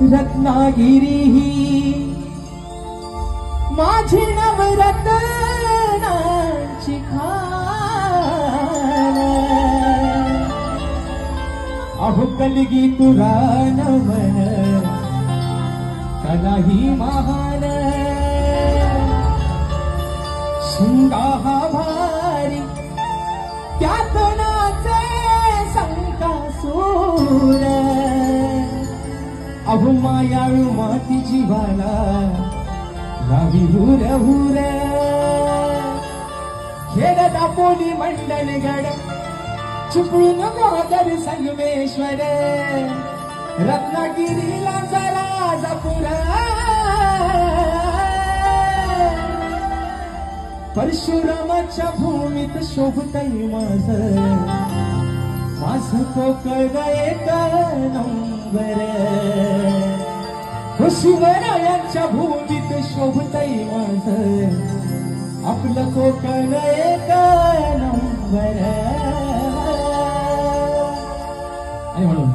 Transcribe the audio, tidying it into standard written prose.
रत्नागिरी ही माझी नवरत्नांची खाण, अहो कलगी तुरा नमन कलाही महान, शिंगा हा भारी त्यात नाचे संकासूर, अहो मायाळू माती जीवाला रावी हुर हुर, खेळ दापोली मंडल गड चिपळूण गोदर संगमेश्वर, रत्नागिरीला जरा जपूर, परशुरामाच्या भूमीत शोभतय माझं कोकण एक नंबर, शिवरायांच्या भूमीत शोभतय आपलं कोकण एक नंबर. आणि म्हणून